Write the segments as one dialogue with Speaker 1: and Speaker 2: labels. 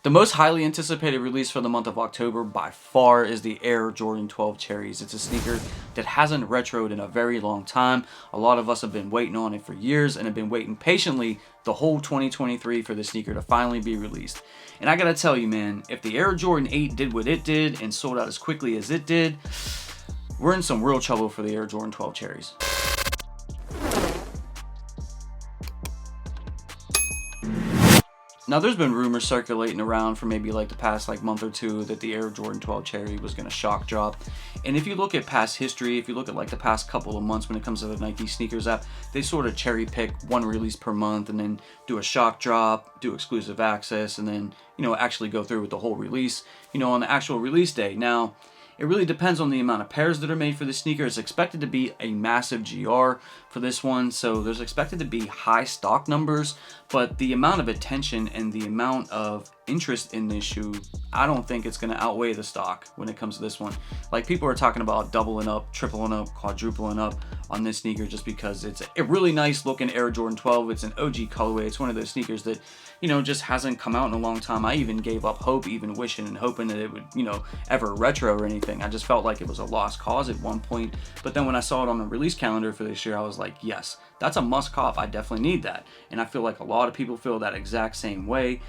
Speaker 1: The most highly anticipated release for the month of October by far is the Air Jordan 12 Cherries. It's a sneaker that hasn't retroed in a very long time. A lot of us have been waiting on it for years and have been waiting patiently the whole 2023 for the sneaker to finally be released. And I gotta tell you, man, if the Air Jordan 8 did what it did and sold out as quickly as it did, we're in some real trouble for the Air Jordan 12 Cherries. Now, there's been rumors circulating around for maybe like the past month or two that the Air Jordan 12 Cherry was going to shock drop. And if you look at past history, if you look at like the past couple of months when it comes to the Nike sneakers app, they sort of cherry pick one release per month and then do a shock drop, do exclusive access, and then, actually go through with the whole release, on the actual release day. Now, it really depends on the amount of pairs that are made for the sneaker. It's expected to be a massive GR for this one, so there's expected to be high stock numbers, but the amount of attention and the amount of interest in this shoe, I don't think it's going to outweigh the stock when it comes to this one. Like, people are talking about doubling up, tripling up, quadrupling up on this sneaker just because it's a really nice looking Air Jordan 12. It's an OG colorway. It's one of those sneakers that, just hasn't come out in a long time. I even gave up hope, even wishing and hoping that it would, ever retro or anything. I just felt like it was a lost cause at one point. But then when I saw it on the release calendar for this year, I was like, yes, that's a must cop. I definitely need that. And I feel like a lot of people feel that exact same way.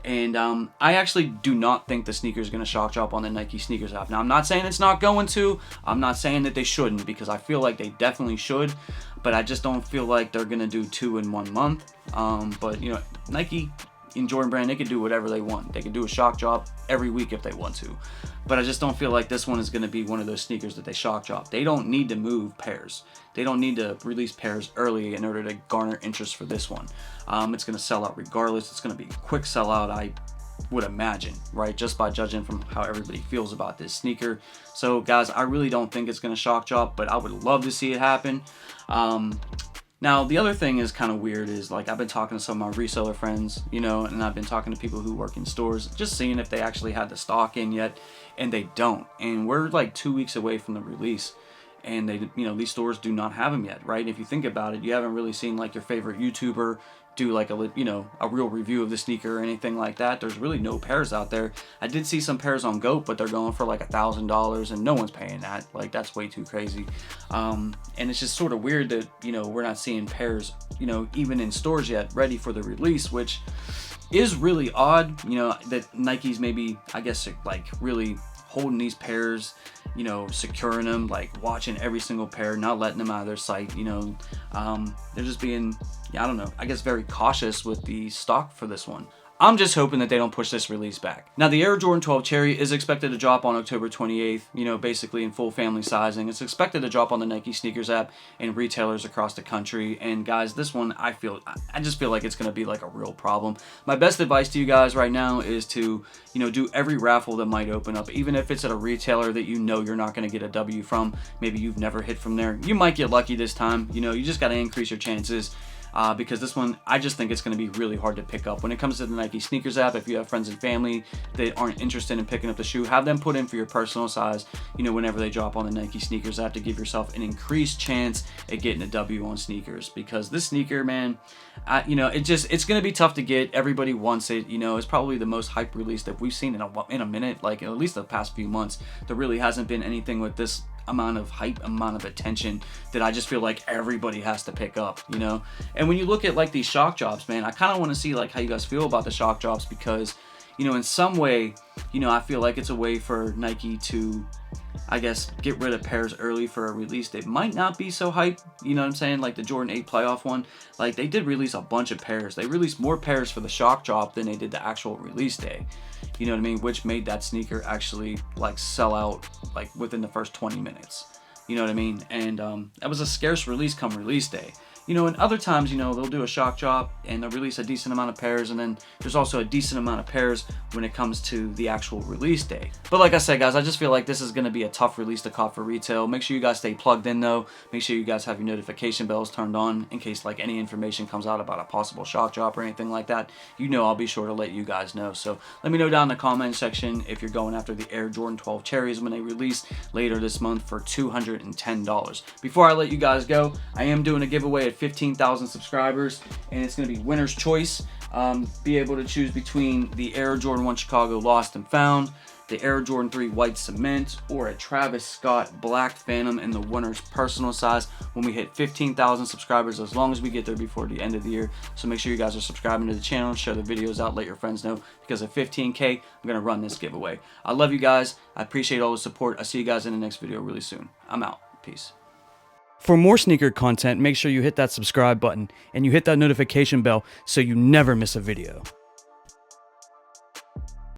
Speaker 1: And I actually do not think the sneaker is going to shock drop on the Nike sneakers app. Now, I'm not saying it's not going to. I'm not saying that they shouldn't, because I feel like they definitely should. But I just don't feel like they're going to do 2 in 1 month. But, Nike and Jordan Brand, they could do whatever they want. They could do a shock drop every week if they want to. But I just don't feel like this one is going to be one of those sneakers that they shock drop. They don't need to move pairs. They don't need to release pairs early in order to garner interest for this one. It's going to sell out regardless. It's going to be a quick sellout, I would imagine, right? Just by judging from how everybody feels about this sneaker. So, guys, I really don't think it's going to shock drop, but I would love to see it happen. Now, the other thing is kind of weird is, I've been talking to some of my reseller friends, and I've been talking to people who work in stores, just seeing if they actually had the stock in yet, and they don't. And we're 2 weeks away from the release, and they, these stores do not have them yet, right? If you think about it, you haven't really seen your favorite YouTuber do a real review of the sneaker or anything like that. There's really no pairs out there. I did see some pairs on GOAT, but they're going for $1,000, and no one's paying that. That's way too crazy. And it's just sort of weird that we're not seeing pairs even in stores yet ready for the release, which is really odd. That Nike's maybe, I guess, really holding these pairs, securing them, watching every single pair, not letting them out of their sight. They're just being, I don't know, I guess very cautious with the stock for this one. I'm just hoping that they don't push this release back. Now, the Air Jordan 12 Cherry is expected to drop on October 28th, basically in full family sizing. It's expected to drop on the Nike sneakers app and retailers across the country. And guys, this one, I just feel like it's going to be a real problem. My best advice to you guys right now is to, do every raffle that might open up, even if it's at a retailer that you're not going to get a W from. Maybe you've never hit from there. You might get lucky this time. You just got to increase your chances. Because this one, I just think it's going to be really hard to pick up. When it comes to the Nike sneakers app, if you have friends and family that aren't interested in picking up the shoe, have them put in for your personal size, whenever they drop on the Nike sneakers app, to give yourself an increased chance at getting a W on sneakers. Because this sneaker, man, it's going to be tough to get. Everybody wants it. It's probably the most hype release that we've seen in a minute, at least the past few months. There really hasn't been anything with this amount of hype, amount of attention that I just feel like everybody has to pick up, And when you look at these shock drops, man, I kind of want to see how you guys feel about the shock drops, because in some way, I feel like it's a way for Nike to, I guess, get rid of pairs early for a release that might not be so hype. You know what I'm saying? Like the Jordan 8 playoff one. They did release a bunch of pairs. They released more pairs for the shock drop than they did the actual release day. You know what I mean? Which made that sneaker actually sell out within the first 20 minutes. You know what I mean? And that was a scarce release come release day. And other times, they'll do a shock drop and they'll release a decent amount of pairs, and then there's also a decent amount of pairs when it comes to the actual release day. But like I said, guys, I just feel like this is going to be a tough release to cop for retail. Make sure you guys stay plugged in, though. Make sure you guys have your notification bells turned on in case any information comes out about a possible shock drop or anything like that. I'll be sure to let you guys know. So let me know down in the comment section if you're going after the Air Jordan 12 Cherries when they release later this month for $210. Before I let you guys go, I am doing a giveaway at 15,000 subscribers, and it's going to be winner's choice be able to choose between the Air Jordan 1 Chicago Lost and Found, the Air Jordan 3 White Cement, or a Travis Scott Black Phantom in the winner's personal size when we hit 15,000 subscribers, as long as we get there before the end of the year. So make sure you guys are subscribing to the channel, share the videos out, let your friends know, because at 15K, I'm going to run this giveaway. I love you guys. I appreciate all the support. I'll see you guys in the next video really soon. I'm out. Peace. For more sneaker content, make sure you hit that subscribe button and you hit that notification bell so you never miss a video.